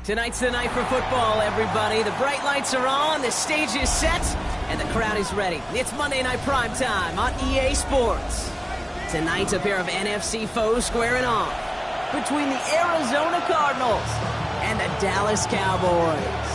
Tonight's the night for football, everybody. The bright lights are on, the stage is set, and the crowd is ready. It's Monday Night Primetime on EA Sports. Tonight, a pair of NFC foes squaring off between the Arizona Cardinals and the Dallas Cowboys.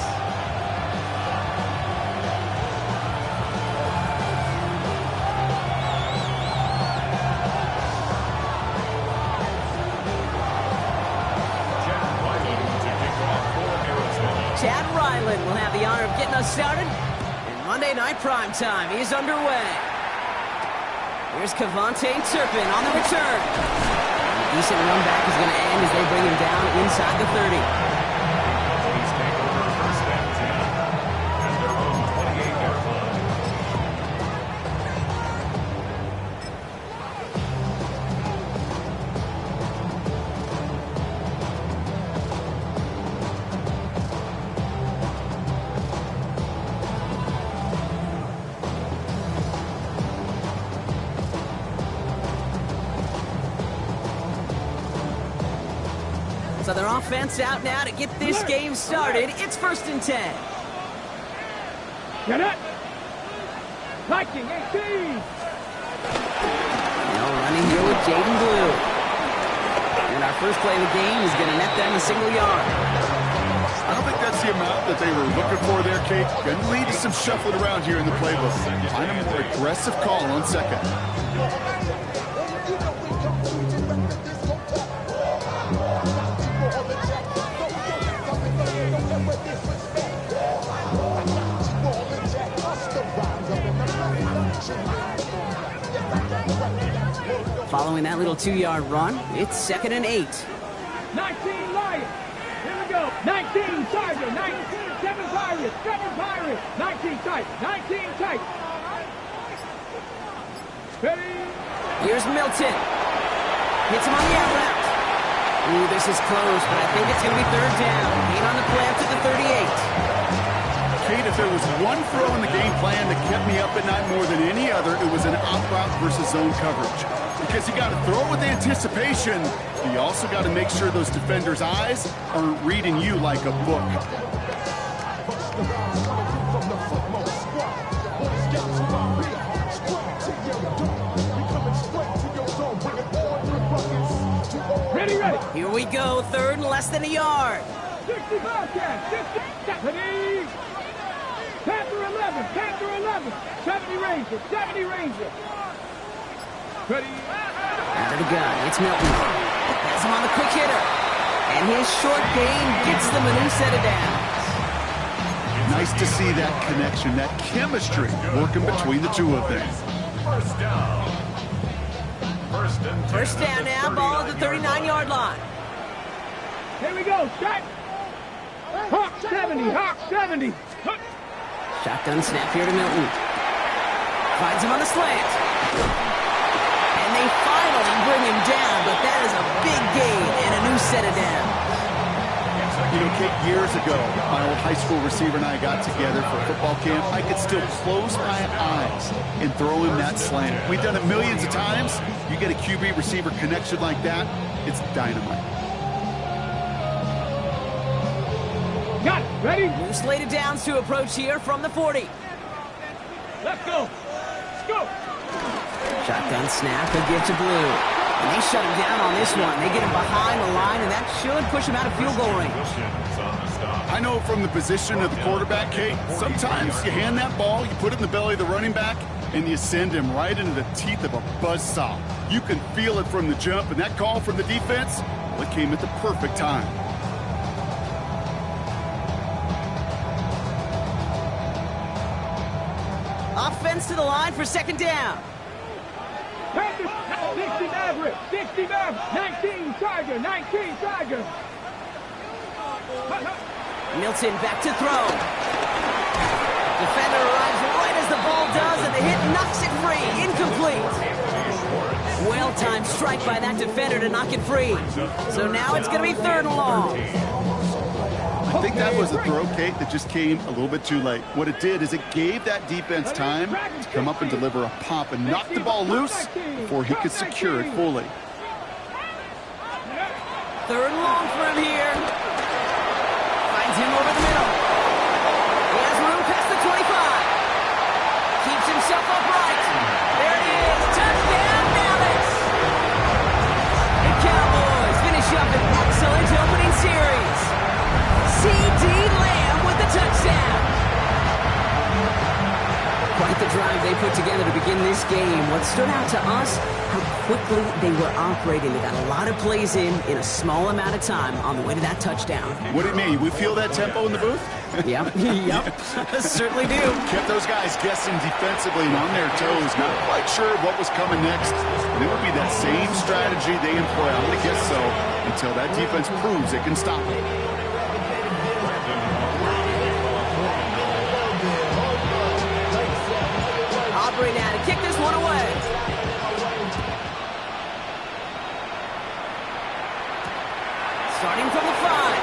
Will have the honor of getting us started. And Monday Night Primetime is underway. Here's Cavante Turpin on the return. And the decent run back is going to end as they bring him down inside the 30. Please take over first and 10 at their own 28-yard line. So their offense out now to get this game started. It's 1st and 10. Get it! Viking 18! Now running here with Jaden Blue. And our first play of the game is going to net them a single yard. I don't think that's the amount that they were looking for there, Kate. Going to lead to some shuffling around here in the playbook. Find a more aggressive call on second. Following that little 2-yard run, it's 2nd and 8. 19 Lions! Here we go! 19 Tiger! 19, 7 Pirates! 7 Pirates! 19 tight! 19 tight! Ready? Here's Milton. Hits him on the out route. Ooh, this is close, but I think it's going to be 3rd down. Gain on the play up to the 38. Kate, if there was one throw in the game plan that kept me up at night more than any other, it was an out route versus zone coverage. Because you got to throw it with anticipation, but you also got to make sure those defenders' eyes aren't reading you like a book. Ready, ready! Here we go, 3rd and less than a yard. 60 Bobcats! 60! Ready! Panther 11! Panther 11! 70 Ranger! 70 Ranger! Ready? Out of the gun, it's Milton. Has him on the quick hitter. And his short gain gets them a new set of downs. Nice to see that connection, that chemistry working between the two of them. First down. First down now, ball at the 39-yard line. Here we go, shot! Hawk 70! Hawk 70! Shotgun snap here to Milton. Finds him on the slant. And they finally bring him down, but that is a big gain and a new set of downs. You know, Kate, years ago, my old high school receiver and I got together for football camp. I could still close my eyes and throw him that slant. We've done it millions of times. You get a QB receiver connection like that, it's dynamite. Got it! Ready? New slated downs to approach here from the 40. Let's go! Let's go! Shotgun snap, he'll get to Blue. And they shut him down on this one. They get him behind the line, and that should push him out of field goal range. I know from the position of the quarterback, Kate, sometimes you hand that ball, you put it in the belly of the running back, and you send him right into the teeth of a buzzsaw. You can feel it from the jump, and that call from the defense, well, it came at the perfect time. Offense to the line for 2nd down. Panthers, 60 Maverick, 60 Maverick, 19 Tiger, 19 Tiger. Milton back to throw. Defender arrives right as the ball does, and the hit knocks it free. Incomplete. Well-timed strike by that defender to knock it free. So now it's going to be 3rd and long. I think that was a throw, Kate, that just came a little bit too late. What it did is it gave that defense time to come up and deliver a pop and knock the ball loose before he could secure it fully. 3rd and long for him here. Finds him over the middle. He has room past the 25. Keeps himself upright. There it is. Touchdown, Dallas. The Cowboys finish up an excellent opening series. C.D. Lamb with the touchdown. Quite the drive they put together to begin this game. What stood out to us, how quickly they were operating. They got a lot of plays in a small amount of time on the way to that touchdown. What do you mean? We feel that tempo in the booth? Yep, certainly do. Kept those guys guessing defensively and on their toes, not quite sure what was coming next. And it would be that same strategy they employ, I'm going to guess so, until that defense proves it can stop it. Aubrey now to kick this one away. Starting from the 5.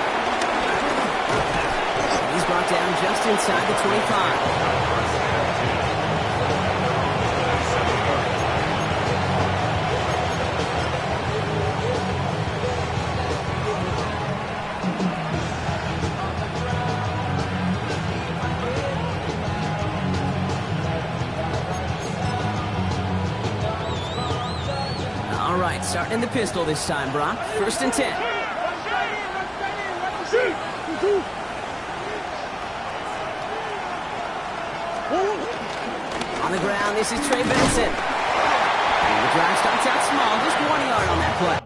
He's brought down just inside the 25. All right, starting in the pistol this time, Brock. 1st and 10. On the ground, this is Trey Benson. And the drive starts out small, just 1 yard on that play.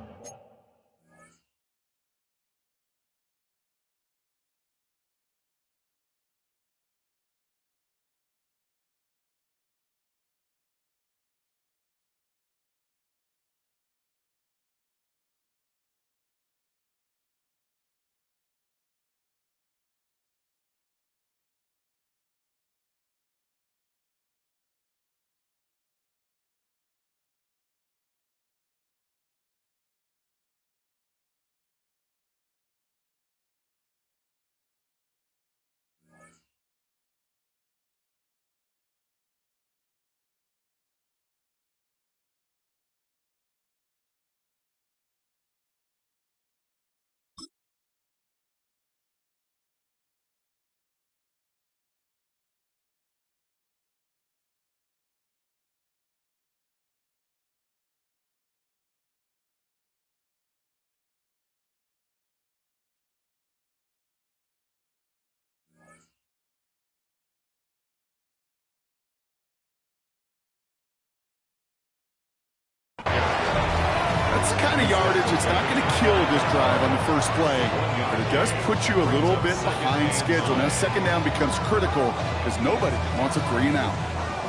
That's the kind of yardage it's not going to kill this drive on the first play, but it does put you a little bit behind schedule. Now 2nd down becomes critical because nobody wants a 3 and out.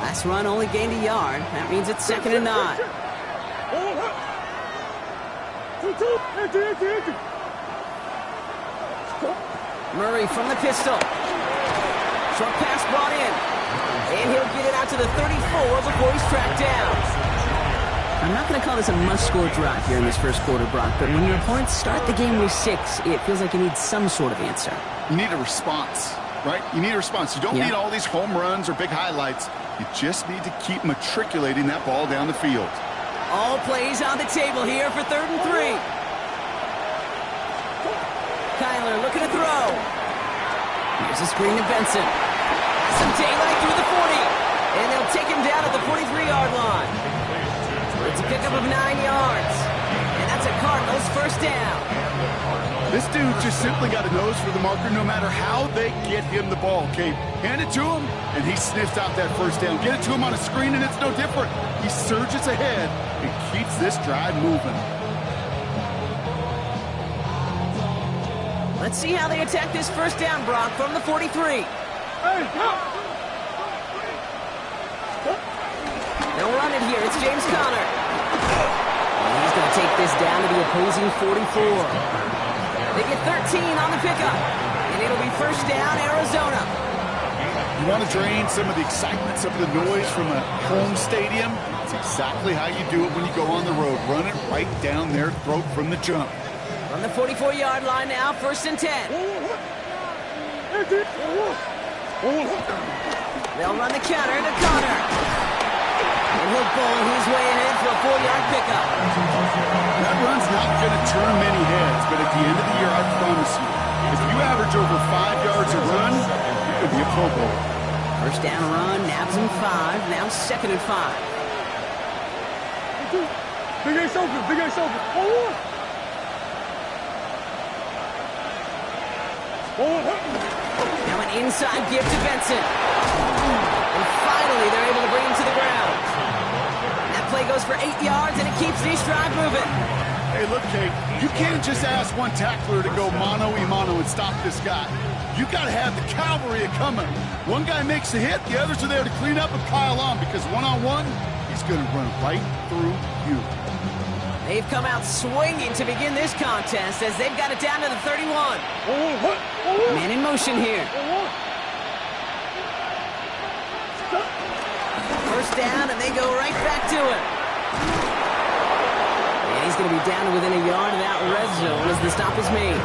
Last run only gained a yard. That means it's 2nd and 9. Murray from the pistol. Short pass brought in. And he'll get it out to the 34 before he's tracked down. I'm not going to call this a must-score drive here in this first quarter, Brock, but when your opponents start the game with 6, it feels like you need some sort of answer. You need a response, right? You need a response. You don't need all these home runs or big highlights. You just need to keep matriculating that ball down the field. All plays on the table here for 3rd and 3. Kyler looking to throw. Here's a screen to Benson. Some daylight through the 40. And they'll take him down at the 43-yard line. It's a pickup of 9 yards. And that's a Cardinals 1st down. This dude just simply got a nose for the marker no matter how they get him the ball, Kate. Hand it to him, and he sniffs out that 1st down. Get it to him on a screen, and it's no different. He surges ahead and keeps this drive moving. Let's see how they attack this 1st down, Brock, from the 43. They'll run it here. It's James Conner. And he's going to take this down to the opposing 44. They get 13 on the pickup. And it'll be first down, Arizona. You want to drain some of the excitement, some of the noise from a home stadium? It's exactly how you do it when you go on the road. Run it right down their throat from the jump. From the 44-yard line now, first and 10. They'll run the counter to Connor. And he'll bowl his way ahead for a 4-yard pickup. That run's not going to turn many heads, but at the end of the year, I promise you, if you average over 5 yards a run, you could be a Pro Bowler. First down run, nabs him 5, now second and 5. Big Ace open, Big Ace open. Now an inside give to Benson. And finally, they're able to bring him to the ground. That play goes for 8 yards, and it keeps this drive moving. Hey, look, Kate, you can't just ask one tackler to go mano-a-mano and stop this guy. You got to have the cavalry coming. One guy makes a hit, the others are there to clean up and pile on, because one-on-one, he's going to run right through you. They've come out swinging to begin this contest as they've got it down to the 31. Man in motion here. First down, and they go right back to it. And he's going to be down to within a yard of that red zone as the stop is made.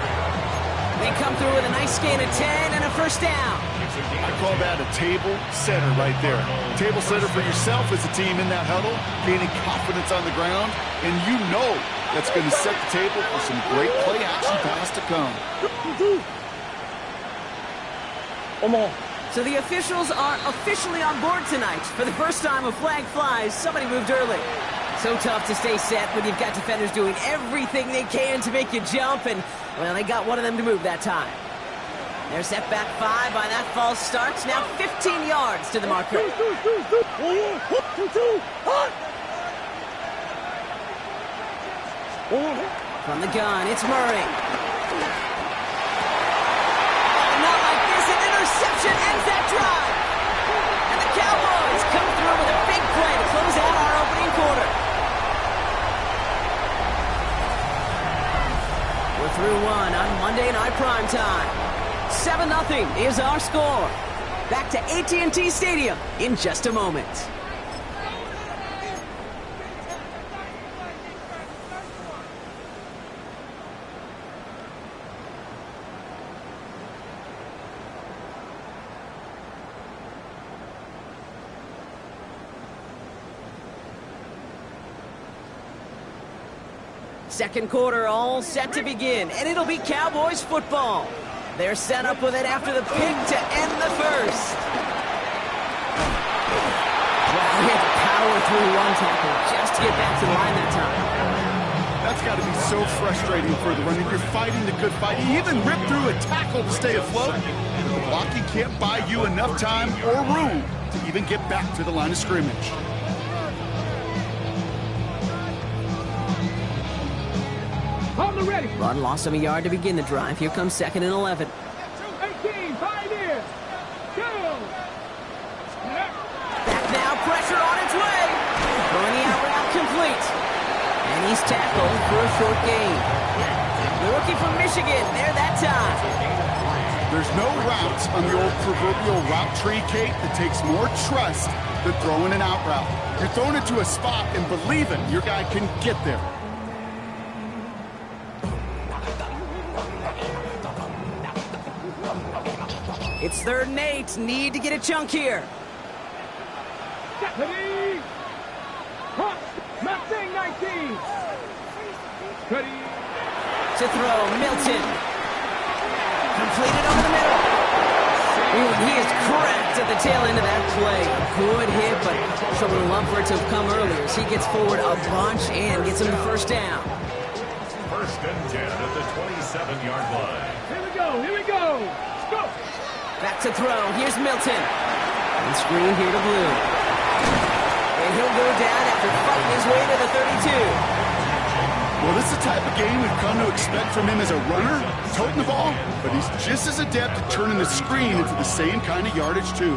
They come through with a nice gain of 10 and a first down. I call that a table setter right there. Table setter for yourself as a team in that huddle, gaining confidence on the ground, and you know that's going to set the table for some great play action pass to come. So the officials are officially on board tonight. For the first time a flag flies, somebody moved early. So tough to stay set when you've got defenders doing everything they can to make you jump, and, well, they got one of them to move that time. They're set back 5 by that false start. Now 15 yards to the marker. From the gun, it's Murray. Oh, not like this. An interception ends that drive. And the Cowboys come through with a big play to close out our opening quarter. We're through one on Monday Night Primetime. 7-0 is our score. Back to AT&T Stadium in just a moment. Second quarter all set to begin, and it'll be Cowboys football. They're set up with it after the pick to end the first. Wow, he had to power through one tackle just to get back to the line that time. That's got to be so frustrating for the runner. You're fighting the good fight. You even rip through a tackle to stay afloat. But the blocking can't buy you enough time or room to even get back to the line of scrimmage. Ready. Run loss of a yard to begin the drive. Here comes second and 11. 18, Pioneers. Go. Back now, pressure on its way. Throwing the out route complete. And he's tackled for a short gain. The rookie from Michigan, there that time. There's no routes on the old proverbial route tree, Kate, that takes more trust than throwing an out route. You're throwing it to a spot and believing your guy can get there. It's 3rd and 8. Need to get a chunk here. Ready. Mustang 19. Ready. To throw, Milton. Completed over the middle. Ooh, he is cracked at the tail end of that play. Good hit, but someone would love for it to have come earlier as he gets forward a bunch and gets him the first down. First and 10 at the 27-yard line. Here we go. Here we go. Let's go. Back to throw. Here's Milton. And screen here to Blue. And he'll go down after fighting his way to the 32. Well, this is the type of game we've come to expect from him as a runner, toting the ball, but he's just as adept at turning the screen into the same kind of yardage, too.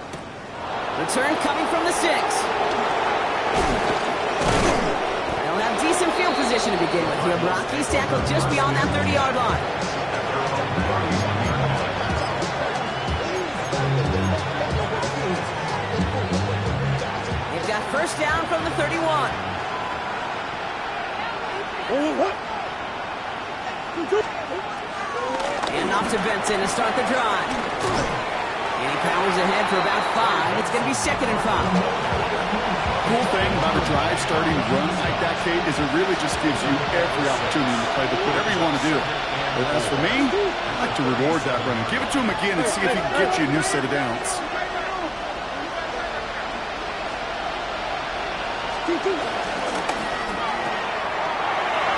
Return coming from the 6. They'll have decent field position to begin with here, Brock. He's tackled just beyond that 30-yard line. They've got first down from the 31. And off to Benson to start the drive. And he powers ahead for about 5. It's going to be 2nd and 5. Cool thing about a drive starting run like that, Kate, is it really just gives you every opportunity to play whatever you want to do. But as for me, I like to reward that run. Give it to him again and see if he can get you a new set of downs.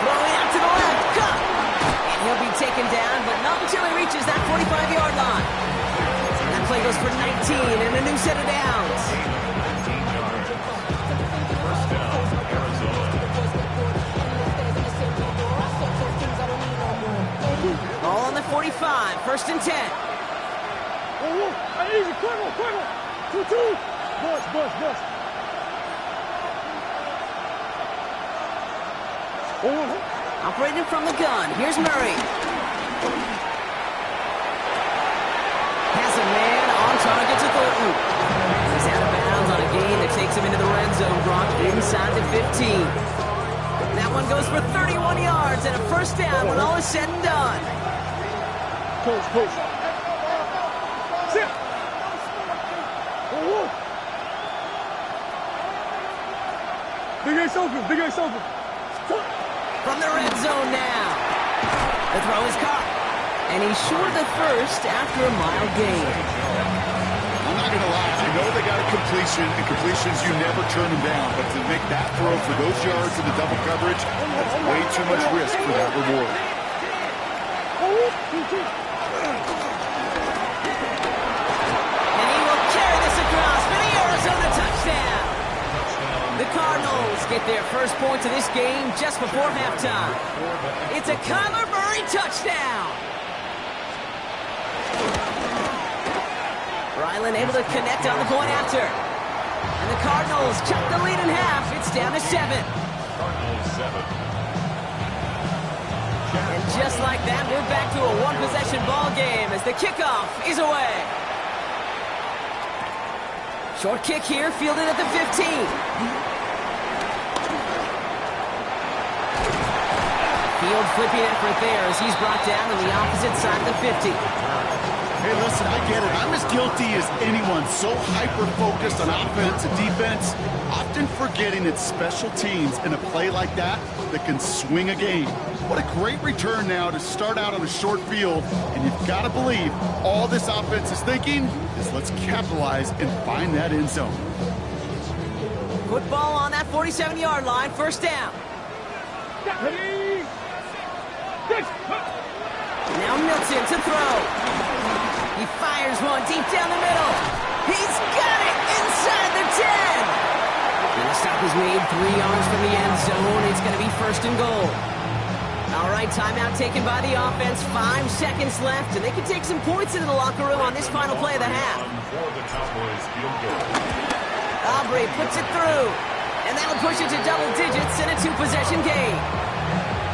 Throwing out to the left. Cut! And he'll be taken down, but not until he reaches that 45-yard line. And that play goes for 19 and a new set of downs. First down, Arizona. Ball on the 45, 1st and 10. Easy, quick. 2-2. Bus. Operating from the gun, here's Murray. Has a man on target to Thornton. He's out of bounds on a gain that takes him into the red zone, Brock, inside the 15. That one goes for 31 yards and a first down when all is said and done. Push. Sit. Big Ace open. From the red zone now. The throw is caught. And he's short of the first after a mile gain. I'm not going to lie. I know they got a completion, and completions, you never turn them down. But to make that throw for those yards in the double coverage, that's way too much risk for that reward. And he will carry this across for the Arizona touchdown. The Cardinals get their first points of this game just before halftime. It's a Kyler Murray touchdown. Ryland able to connect on the point after. And the Cardinals cut the lead in half. It's down to 7. Cardinals 7. And just like that, we're back to a one-possession ball game as the kickoff is away. Short kick here, fielded at the 15. Field flipping effort there as he's brought down on the opposite side of the 50. Hey, listen, I get it. I'm as guilty as anyone. So hyper-focused on offense and defense, often forgetting it's special teams in a play like that can swing a game. What a great return now to start out on a short field, and you've got to believe all this offense is thinking is let's capitalize and find that end zone. Football on that 47-yard line, first down. Now Milton to throw. He fires one deep down the middle. He's got it inside the 10. And the stop is made 3 yards from the end zone. It's going to be 1st and goal. All right, timeout taken by the offense. 5 seconds left, and they can take some points into the locker room on this final play of the half. For the Cowboys field goal. Aubrey puts it through, and that'll push it to double digits in a 2-possession game.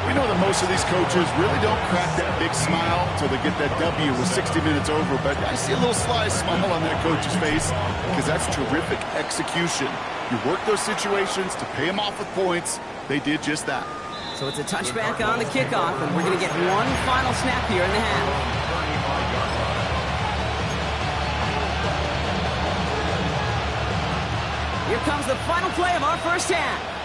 We know that most of these coaches really don't crack that big smile until they get that W with 60 minutes over, but I see a little sly smile on that coach's face because that's terrific execution. You work those situations to pay them off with points. They did just that. So it's a touchback on the kickoff, and we're going to get one final snap here in the half. Here comes the final play of our first half.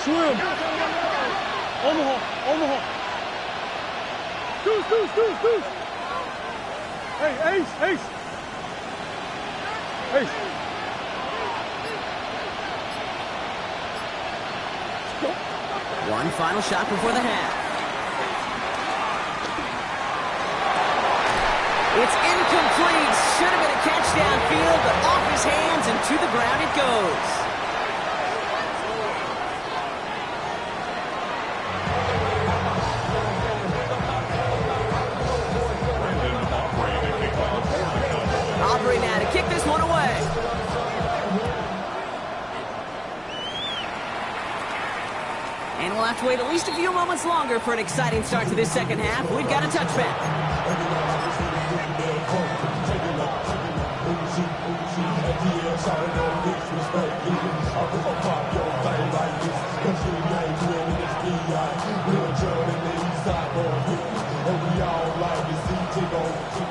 Swim. Omaha. Deuce. Hey, Ace. One final shot before the half. It's incomplete. Should have been a catch downfield, but off his hands and to the ground it goes. we'll have to wait at least a few moments longer for an exciting start to this second half. We've got a touchback.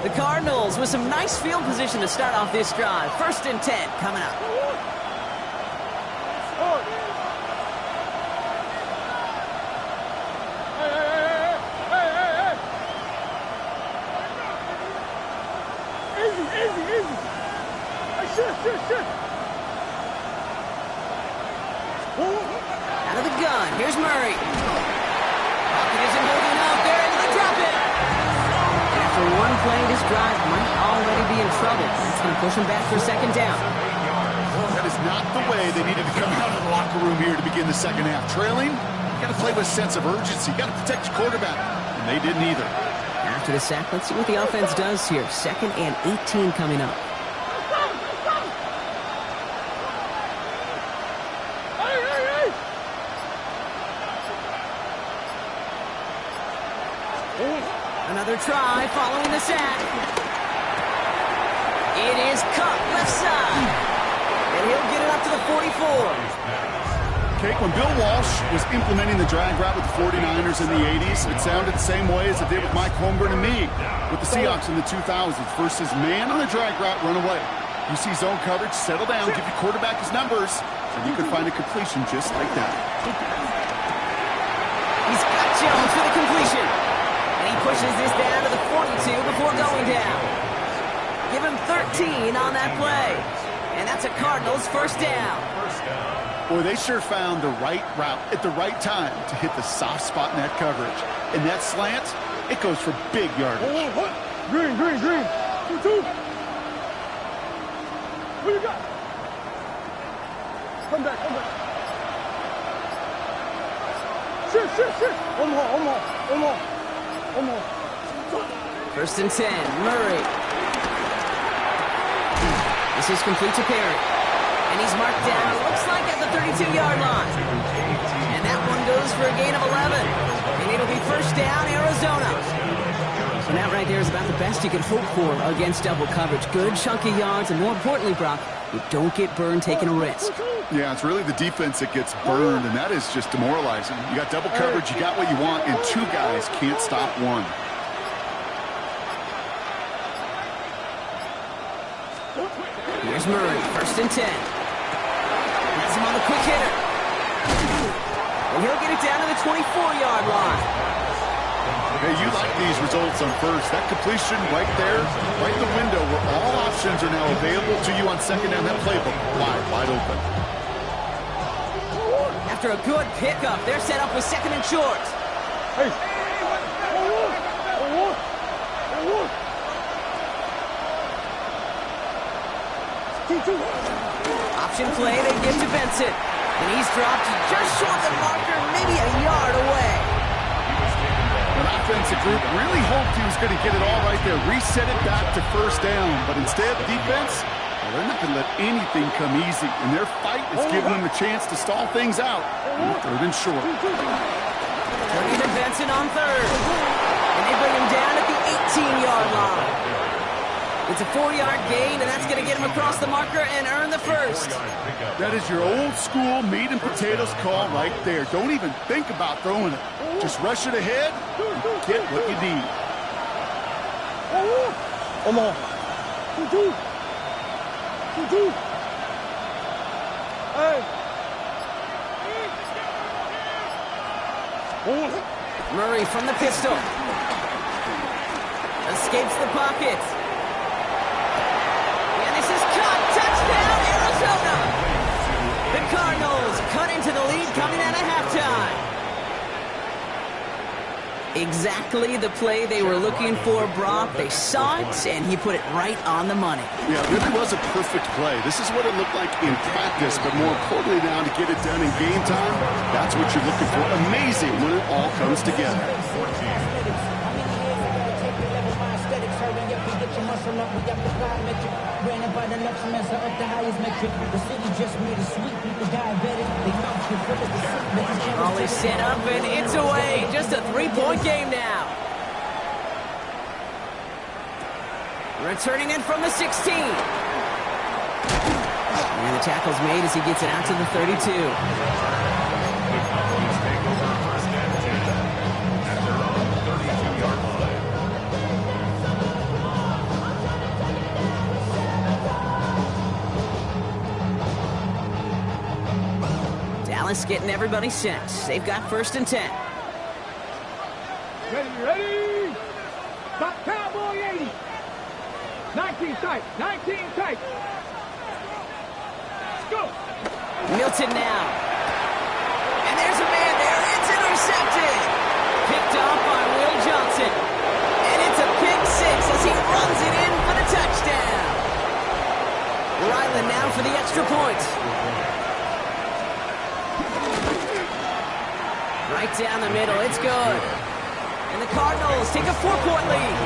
The Cardinals with some nice field position to start off this drive. 1st and 10 coming up. Out of the gun, here's Murray. Pocket isn't holding up, they're able to drop it. And after one play, this drive might already be in trouble. It's going to push them back for 2nd down. That is not the way they needed to come out of the locker room here to begin the second half. Trailing, you got to play with a sense of urgency. You got to protect your quarterback, and they didn't either. After the sack, let's see what the offense does here. 2nd and 18 coming up. Another try following the sack. It is cut left side. And he'll get it up to the 44. Kate, when Bill Walsh was implementing the drag route with the 49ers in the 80s, it sounded the same way as it did with Mike Holmgren and me with the Seahawks in the 2000s. First is man on the drag route, run away. You see zone coverage, settle down, give your quarterback his numbers, and you can find a completion just like that. He's got Jones for the completion. And he pushes this down to the 42 before going down. Give him 13 on that play. And that's a Cardinals 1st down. Boy, they sure found the right route at the right time to hit the soft spot in that coverage. And that slant, it goes for big yardage. Green. 2-2. What you got? Come back. Shit. One more. 1st and 10, Murray. This is complete to Perry. And he's marked down, looks like at the 32-yard line. And that one goes for a gain of 11. And it'll be 1st down, Arizona. And that right there is about the best you can hope for against double coverage. Good chunky yards, and more importantly, Brock, you don't get burned taking a risk. Yeah, it's really the defense that gets burned, and that is just demoralizing. You got double coverage, you got what you want, and 2 guys can't stop one. Here's Murray, 1st and 10. Has him on the quick hitter. And he'll get it down to the 24-yard line. Hey, you like these results on 1st. That completion right there, right in the window where all options are now available to you on 2nd down. That playbook wide open. After a good pickup, they're set up with 2nd and short. Hey. Option play, they give to Benson. And he's dropped just short of the marker, maybe a yard away. The offensive group really hoped he was going to get it all right there, reset it back to 1st down. But instead, defense, well, they're not going to let anything come easy. And their fight is giving them a chance to stall things out. 3rd and short. Turning to Benson on 3rd. And they bring him down at the 18-yard line. It's a 4-yard gain, and that's going to get him across the marker and earn the 1st. That is your old school meat and potatoes call right there. Don't even think about throwing it. Just rush it ahead and get what you need. One more. 2-2. Hey. Murray from the pistol. Escapes the pocket. And this is caught. Touchdown, Arizona. The Cardinals cut into the lead coming out of halftime. Exactly the play they were looking for, Brock. They saw it, and he put it right on the money. Yeah, it really was a perfect play. This is what it looked like in practice, but more importantly now to get it done in game time, that's what you're looking for. Amazing when it all comes together. Hurry up and get your muscle up, we got the climate. Granted by the next semester up the highest metric. The city just made a sweep. People diabetic. They mouth you full of the sick. Ollie set up and it's away. Just a 3-point game now. Returning in from the 16. And the tackle's made as he gets it out to the 32. The Cowboys take over first and 10 at their own 32-yard line. Dallas getting everybody set. They've got first and 10. Ready? Stop Cowboy 80. 19 tight, 19 tight. Let's go. Milton now. And there's a man there. It's intercepted. Picked off by Will Johnson. And it's a pick six as he runs it in for the touchdown. Ryland now for the extra point. Right down the middle. It's good. And the Cardinals take a 4-point lead.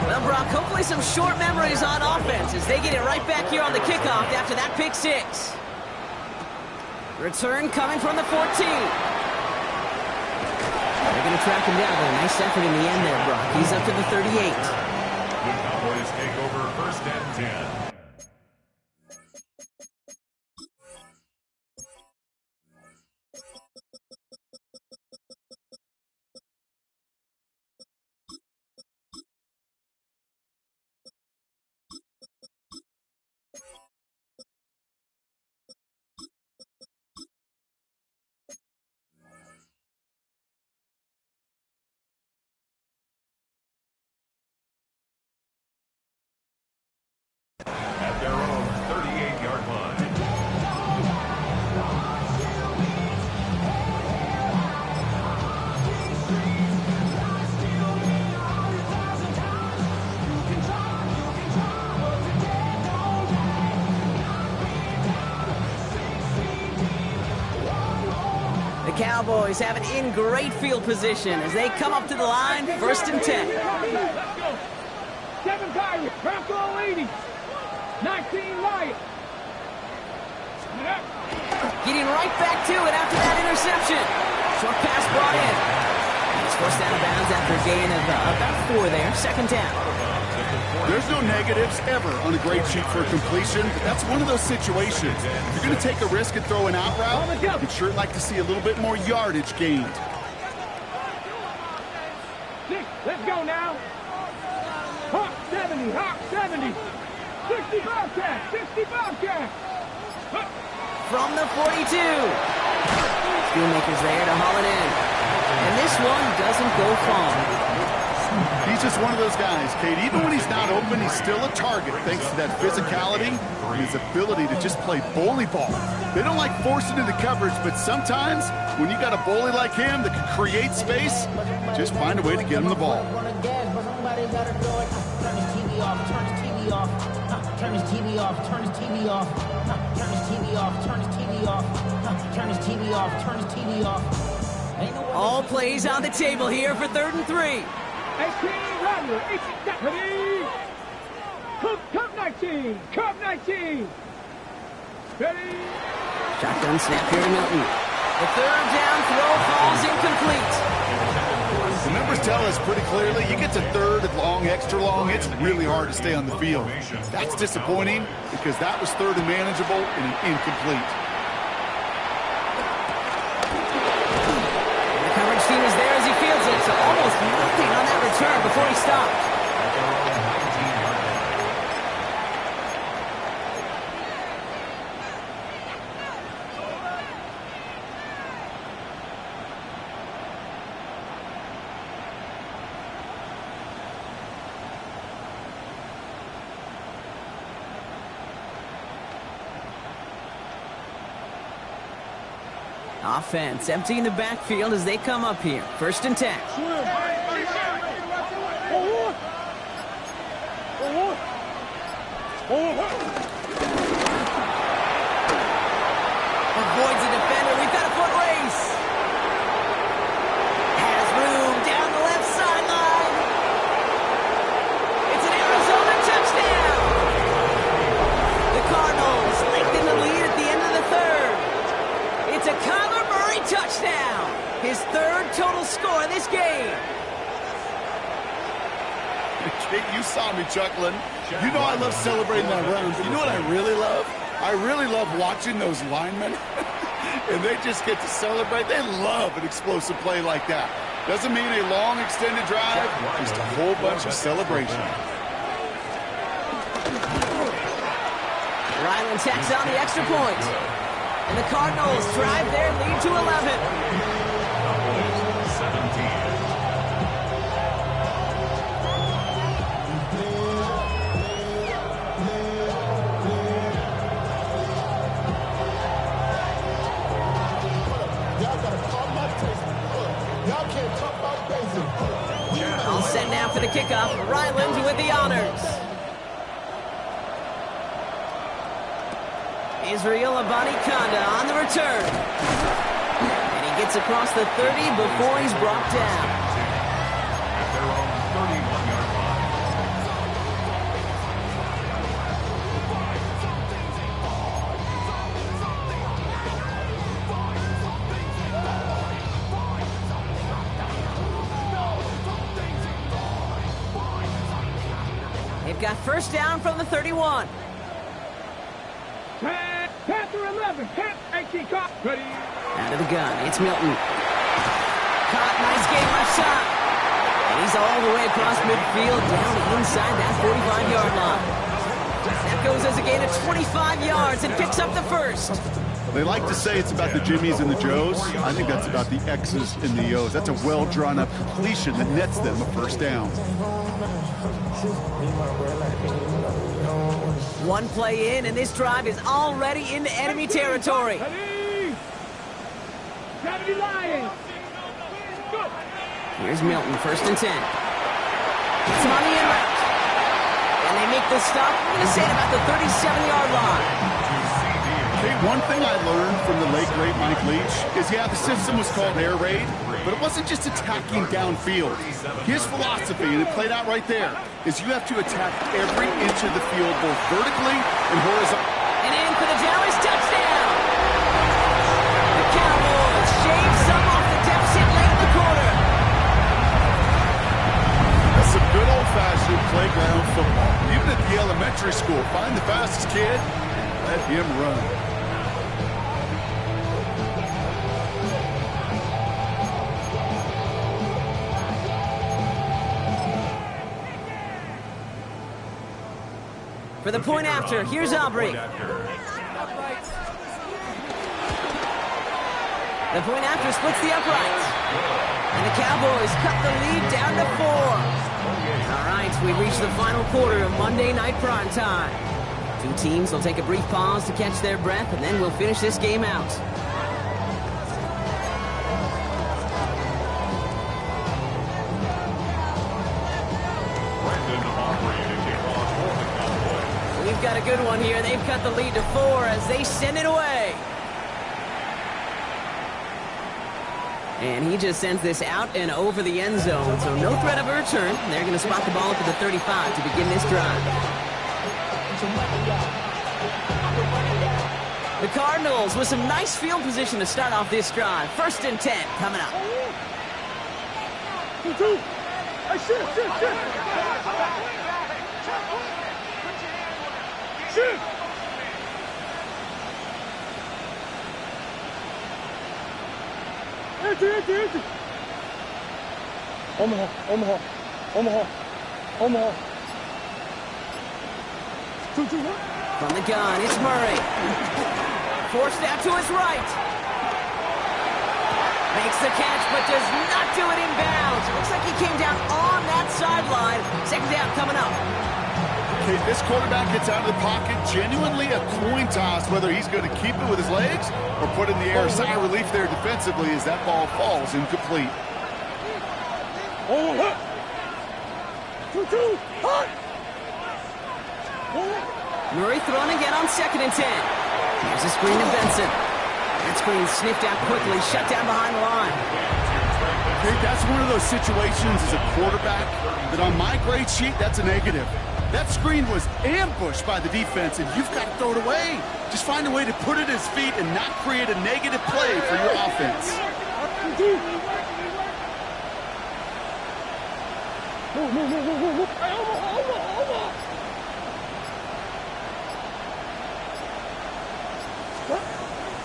Well, Brock, hopefully some short memories on offense as they get it right back here on the kickoff after that pick six. Return coming from the 14. They're going to track him down, but a nice effort in the end there, Brock. He's up to the 38. The Cowboys take over first and 10. At their own 38-yard line. The Cowboys have it in great field position as they come up to the line, first and 10. Let's go. 7 Pirates, Bronco 80. 19 Lions. Getting right back to it after that interception. Short pass brought in. He's forced out of bounds after a gain of about 4 there. Second down. There's no negatives ever on a grade sheet for a completion, but that's one of those situations. If you're going to take a risk and throw an out route, you'd sure like to see a little bit more yardage gained. 6, let's go now. Hawk 70, Hawk 70. 60 Bobcat, 60 Bobcat. From the 42. Schoonmaker's there to haul it in. And this one doesn't go far. He's just one of those guys, Kate. Even when he's not open, he's still a target thanks to that physicality and his ability to just play bully ball. They don't like forcing into coverage, but sometimes when you got a bully like him that can create space, just find a way to get him the ball. Turn his TV off, turn his TV off, turn his TV off, turn his TV off, turn his TV off, turn his TV off. All plays on the table here for 3rd and 3. 18 Rattler, 18 Deputy. Cup 19, Cup 19. Ready? Shotgun snap here to Milton. The 3rd down throw falls incomplete. The numbers tell us pretty clearly, you get to 3rd and long, extra long, it's really hard to stay on the field. That's disappointing because that was 3rd and manageable and an incomplete. The coverage team is there as he fields it, so almost nothing on that return before he stopped. Offense emptying the backfield as they come up here. 1st and 10. Avoids a defender. We've got a foot race. Has room down the left sideline. total score of this game. Kate, you saw me chuckling. You know I love celebrating that run, but you know what I really love? I really love watching those linemen, and they just get to celebrate. They love an explosive play like that. Doesn't mean a long extended drive, just a whole bunch of celebration. Ryland tacks on the extra point. And the Cardinals drive their lead to 11. 17. All set now for the kickoff. Ryland with the honors. Israel Abanikanda on the return. And he gets across the 30 before he's brought down. At their own 31-yard line. They've got first down from the 31. Panther 11, Panther 18, caught. Ready. Out of the gun, it's Milton. Caught, nice game left side. And he's all the way across midfield, down inside that 45-yard line. That goes as a gain of 25 yards and picks up the first. They like to say it's about the Jimmies and the Joes. I think that's about the X's and the O's. That's a well-drawn-up completion that nets them a first down. One play in, and this drive is already into enemy territory. Ready. 70 Lions. Go. Here's Milton, first and 10. It's money in route. And they make the stop, I'm going to say it about the 37-yard line. Hey, one thing I learned from the late, great Mike Leach is, yeah, the system was called air raid, but it wasn't just attacking downfield. His philosophy, and it played out right there, is you have to attack every inch of the field, both vertically and horizontally. And in for the Dallas touchdown. The Cowboys shave some off the deficit late in the quarter. That's some good old-fashioned playground football. Even at the elementary school, find the fastest kid, let him run. For the point after, here's Aubrey. The point after splits the uprights. And the Cowboys cut the lead down to 4. All right, we reach the final quarter of Monday Night Prime Time. Two teams will take a brief pause to catch their breath, and then we'll finish this game out. We've got a good one here. They've cut the lead to 4 as they send it away. And he just sends this out and over the end zone, so no threat of a return. They're going to spot the ball up at the 35 to begin this drive. The Cardinals with some nice field position to start off this drive. First and 10 coming up. Shoot! Empty. Omaha. From the gun, it's Murray. Forced out to his right. Makes the catch, but does not do it inbounds. Looks like he came down on that sideline. Second down coming up. Okay, this quarterback gets out of the pocket, genuinely a coin toss whether he's going to keep it with his legs or put it in the air. Sigh of relief there defensively as that ball falls incomplete. Murray throwing again on second and 10. Here's a screen to Benson. That screen sniffed out quickly, shut down behind the line. Okay, that's one of those situations as a quarterback that on my grade sheet, that's a negative. That screen was ambushed by the defense, and you've got to throw it away. Just find a way to put it at his feet and not create a negative play for your offense.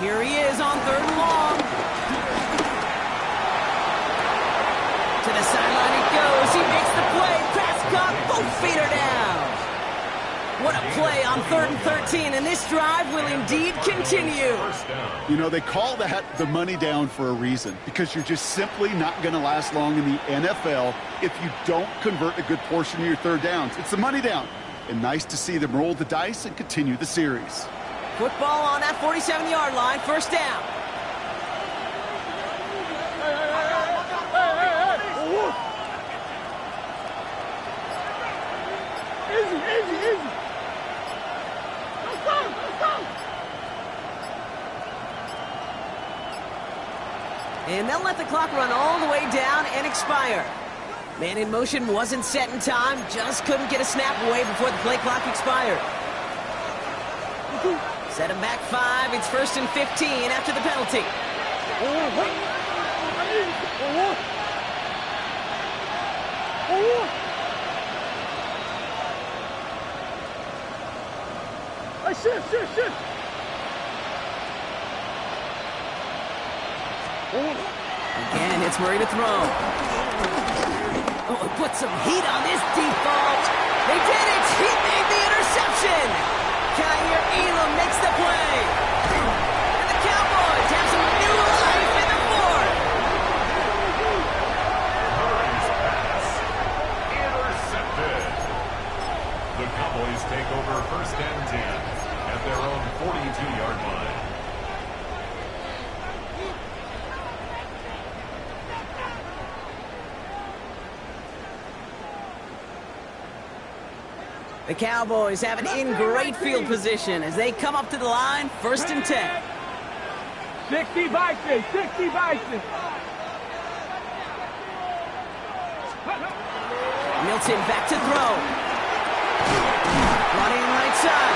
Here he is on 3rd and long. To the sideline he goes. He makes the play. Pass caught. Both feet are down. What a play on 3rd and 13, and this drive will indeed continue. You know, they call that the money down for a reason, because you're just simply not going to last long in the NFL if you don't convert a good portion of your 3rd downs. It's the money down, and nice to see them roll the dice and continue the series. Football on that 47-yard line, 1st down. Easy. Let's go. And they'll let the clock run all the way down and expire. Man in motion wasn't set in time, just couldn't get a snap away before the play clock expired. Set him back 5, it's 1st and 15 after the penalty. Shift. Again, it's Murray to throw. Oh, put some heat on this default. They did it! He made the interception! Kyer Elam makes the play. And the Cowboys have some new life in the 4th. Murray's pass intercepted. The Cowboys take over 1st and 10 at their own 42-yard line. The Cowboys have it in great field position as they come up to the line, 1st and 10. 60 Vikings. Milton back to throw. Running right side.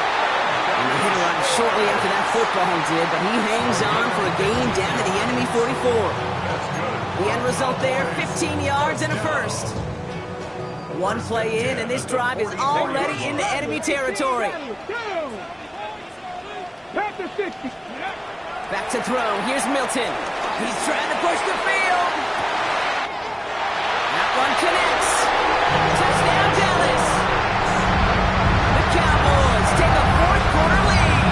And the hitter on shortly after that football did, but he hangs on for a gain down to the enemy 44. The end result there, 15 yards and a 1st. One play in, and this drive is already into enemy territory. Back to 60. Back to throw. Here's Milton. He's trying to push the field. That one connects. Touchdown, Dallas. The Cowboys take a 4th quarter lead.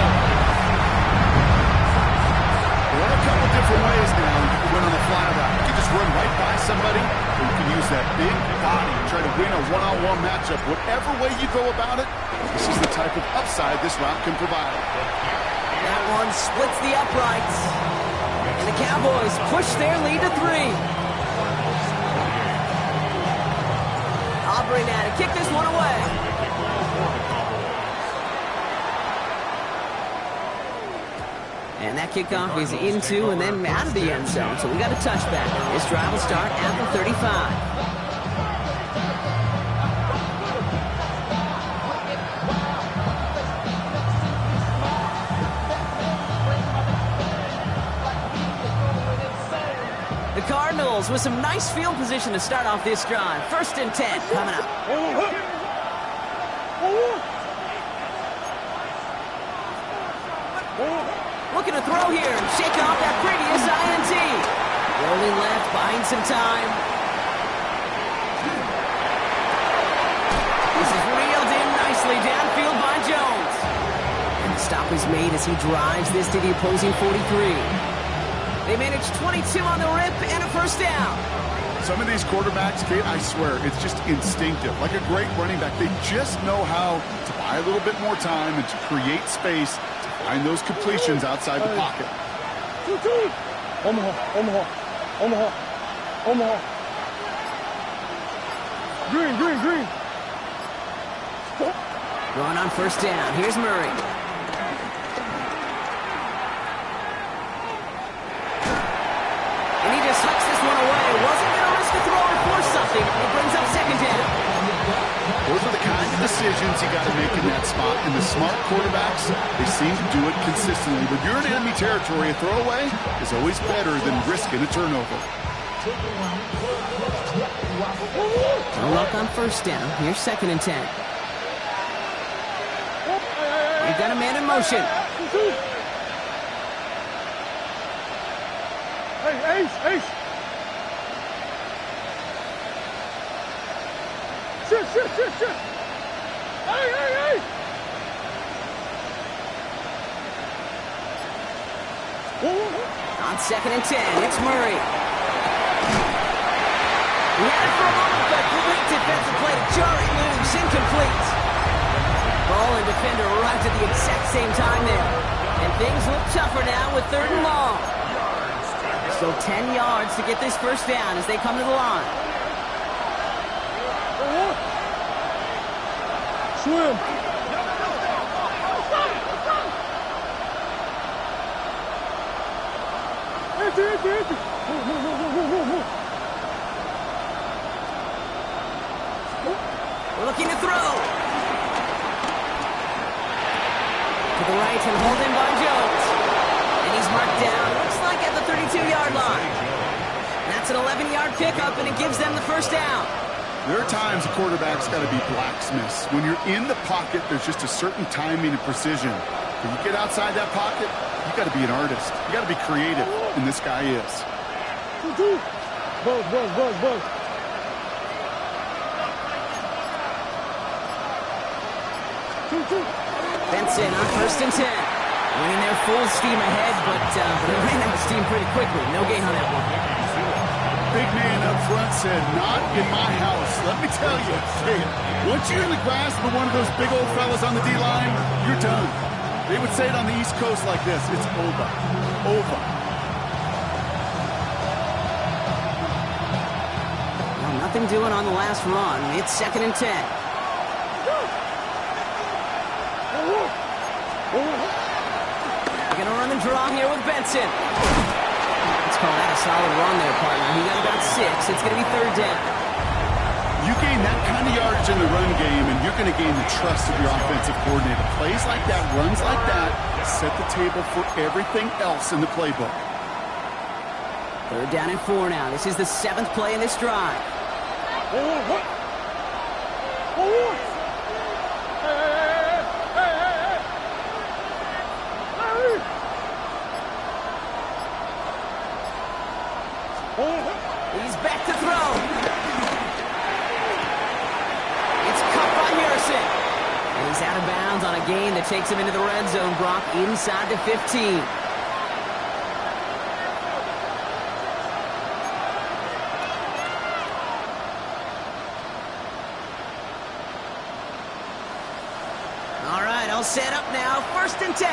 There are a couple different ways now you can win on the fly route. You can just run right by somebody, or you can use that big body and try to win a one-on-one matchup. Whatever way you go about it, this is the type of upside this route can provide. That one splits the uprights. And the Cowboys push their lead to 3. Aubrey now to kick this one away. And that kickoff is into and then out of the end zone. So we got a touchback. This drive will start at the 35. Cardinals with some nice field position to start off this drive. 1st and 10 coming up. Looking to throw here and shake off that previous INT. Rolling left, buying some time. This is reeled in nicely downfield by Jones. And the stop is made as he drives this to the opposing 43. They managed 22 on the rip and a 1st down. Some of these quarterbacks, Kate, I swear, it's just instinctive. Like a great running back, they just know how to buy a little bit more time and to create space to find those completions outside the pocket. Omaha. Green. Run on 1st down. Here's Murray. And he just hucks this one away. Wasn't going to risk a throw or force something. It brings up 2nd down. Those are the kinds of decisions you got to make in that spot. And the smart quarterbacks, they seem to do it consistently. When you're in enemy territory, a throwaway is always better than risking a turnover. No luck on first down. Here's 2nd and 10. They've got a man in motion. Hey, Ace. Shit. Hey. On 2nd and 10, it's Murray. He had it for a moment, but great defensive play to jar it loose, incomplete. Ball and defender arrived at the exact same time there. And things look tougher now with 3rd and long. So 10 yards to get this first down as they come to the line. Swim. Empty. We're looking to throw. To the right and hauled in by Jones. And he's marked down, looks like at the 32-yard line. That's an 11-yard pickup, and it gives them the first down. There are times a quarterback's got to be blacksmiths. When you're in the pocket, there's just a certain timing and precision. When you get outside that pocket, you got to be an artist. You got to be creative, and this guy is. Buzz. Benson on 1st and 10. Winning their full steam ahead, but they ran out of steam pretty quickly. No gain on that one. Big man up front said, not in my house. Let me tell you, hey, once you're in the grasp of one of those big old fellas on the D-line, you're done. They would say it on the East Coast like this, it's over. Over. Well, nothing doing on the last run. It's 2nd and 10. They're going to run the draw here with Benson. Let's call that a solid run there, partner. He got about 6. It's going to be 3rd down. You gain that kind of yardage in the run game, and you're going to gain the trust of your offensive coordinator. Plays like that, runs like that, set the table for everything else in the playbook. 3rd down and 4 now. This is the 7th play in this drive. He's back to throw. It's caught by Harrison. And he's out of bounds on a gain that takes him into the red zone, Brock, inside the 15. All right, all set up now. 1st and 10.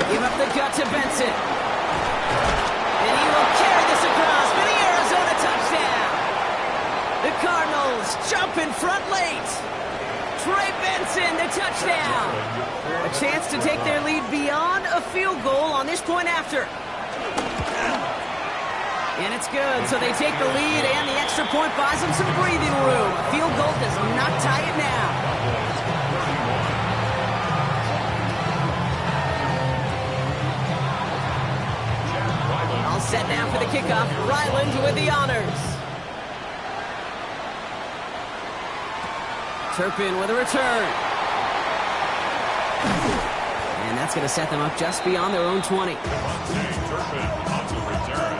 Give up the gut to Benson. And he will carry this across for the Arizona touchdown. The Cardinals jump in front late. Trey Benson, the touchdown. A chance to take their lead beyond a field goal on this point after. And it's good, so they take the lead, and the extra point buys them some breathing room. A field goal does not tie it now. All set now for the kickoff. Ryland with the honors. Turpin with a return. And that's going to set them up just beyond their own 20. Turpin on the return.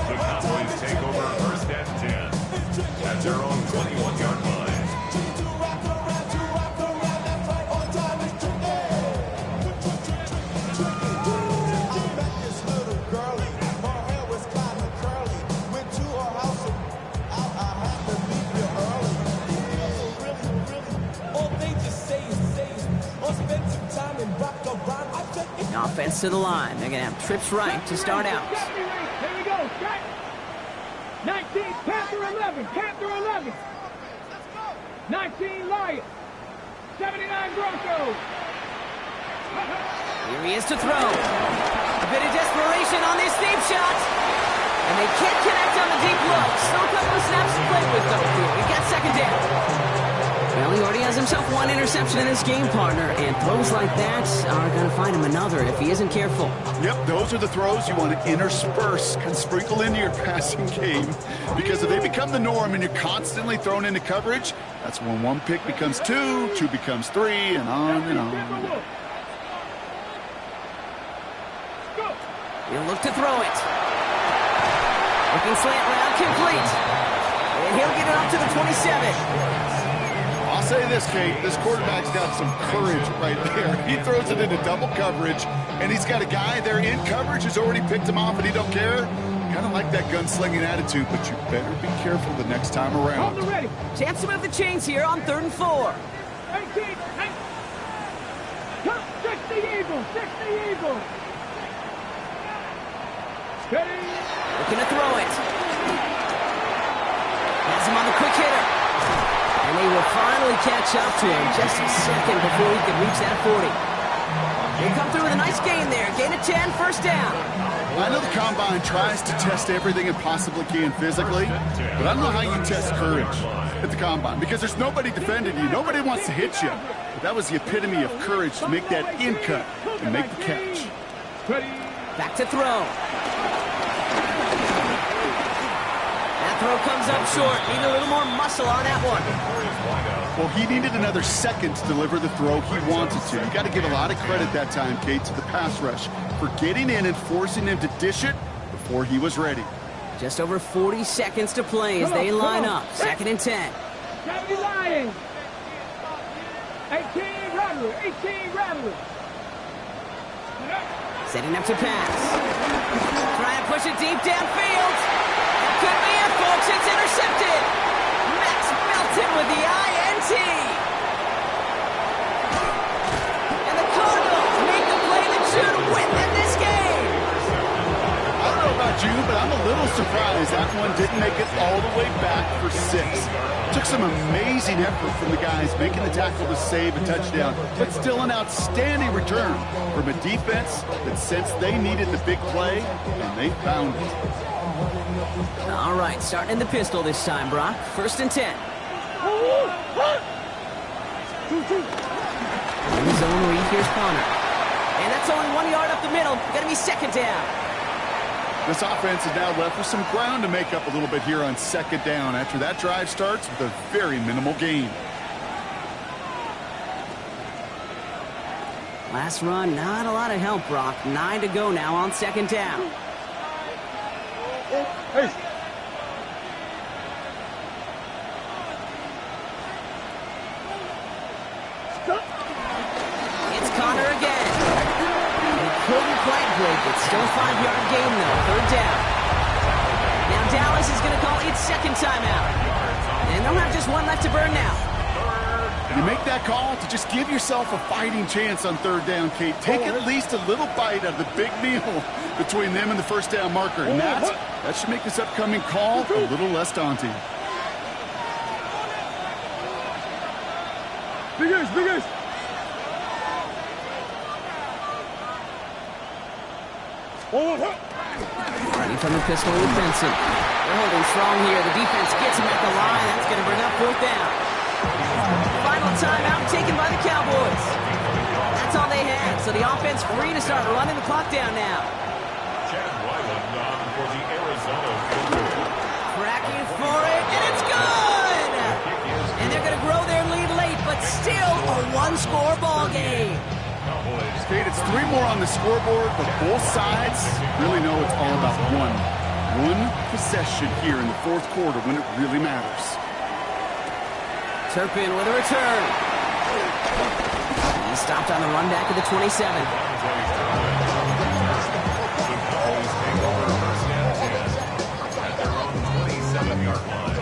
The Cowboys take over 1st and 10 at their own 21-yard line. Offense to the line. They're going to have trips right to start out. Here we go. 19, Panther 11. Panther 11. 19, Lions. 79, Broncos. Here he is to throw. A bit of desperation on this deep shot. And they can't connect on the deep look. Still a couple of snaps to play with, though. Here. We got 2nd down. Well, he already has himself one interception in this game, partner, and throws like that are going to find him another if he isn't careful. Yep, those are the throws you want to intersperse and sprinkle into your passing game, because if they become the norm and you're constantly thrown into coverage, that's when one pick becomes two, two becomes three, and on and on. He'll look to throw it. Looking slant route, complete. And he'll get it up to the 27. I'll say this, Kate, this quarterback's got some courage right there. He throws it into double coverage, and he's got a guy there in coverage who's already picked him off, and he don't care. Kind of like that gunslinging attitude, but you better be careful the next time around. Ready. Chance to move the chains here on 3rd and 4. 18, 60 Eagles, 60 Eagles. Steady. Looking to throw it. Has him on the quick hitter. And they will finally catch up to him just a second before he can reach that 40. They come through with a nice gain there. Gain of 10, first down. I know the Combine tries to test everything it possibly can physically, but I don't know how you test courage at the Combine, because there's nobody defending you. Nobody wants to hit you. But that was the epitome of courage to make that in cut and make the catch. Back to throw. That throw comes up short. Need a little more muscle on that one. Well, he needed another second to deliver the throw he wanted to. You got to give a lot of credit that time, Kate, to the pass rush for getting in and forcing him to dish it before he was ready. Just over 40 seconds to play as they line up. 2nd and 10. 70 Lions. 18 Rattlers, 18 Rattlers. Setting up to pass. Trying to push it deep downfield. That could be it, folks. It's intercepted. Max Melton with the INT. And the Cardinals make the play that should win them this game. I don't know about you, but I'm a little surprised that one didn't make it all the way back for 6. Took some amazing effort from the guys making the tackle to save a touchdown, but still an outstanding return from a defense that sensed they needed the big play, and they found it. All right, starting in the pistol this time, Brock. 1st and 10. In the zone read, here's Connor. And that's only 1 yard up the middle. Gonna be 2nd down. This offense is now left with some ground to make up a little bit here on 2nd down after that drive starts with a very minimal gain. Last run, not a lot of help, Brock. 9 to go now on 2nd down. Hey. It's Connor again. He couldn't quite break it. Still a 5-yard gain, though. 3rd down. Now Dallas is going to call its 2nd timeout. And they'll have just one left to burn now. You make that call to just give yourself a fighting chance on 3rd down, Kate. Take at least a little bite out of the big meal between them and the 1st down marker. And that should make this upcoming call a little less daunting. Biggest. Ready from the pistol with Benson. They're holding strong here. The defense gets him at the line. That's going to bring up 4th down. Final timeout taken by the Cowboys. That's all they had, so the offense free to start running the clock down now. Chad Wyland on for the Arizona. Cracking for it, and it's good! And they're going to grow their lead late, but still a one-score ball game. Kate, it's 3 more on the scoreboard, but both sides really know it's all about one possession here in the 4th quarter when it really matters. Turpin with a return. He stopped on the run back at the 27. The Cowboys take over 1st and 10 at their own 27-yard line.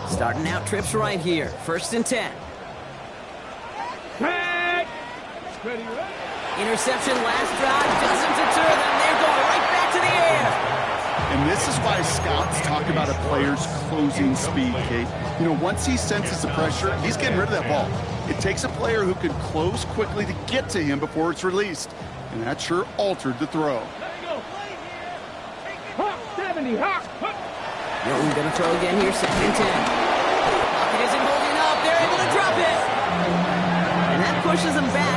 Starting out trips right here. 1st and 10. Interception last drive doesn't deter them. They're going right back to the air. And this is why scouts talk about a player's closing speed, Kate. You know, once he senses the pressure, he's getting rid of that ball. It takes a player who can close quickly to get to him before it's released, and that sure altered the throw. Hawk 70, Hawk. Milton gonna throw again here, 2nd and 10. Pocket isn't holding up. They're able to drop it. And that pushes them back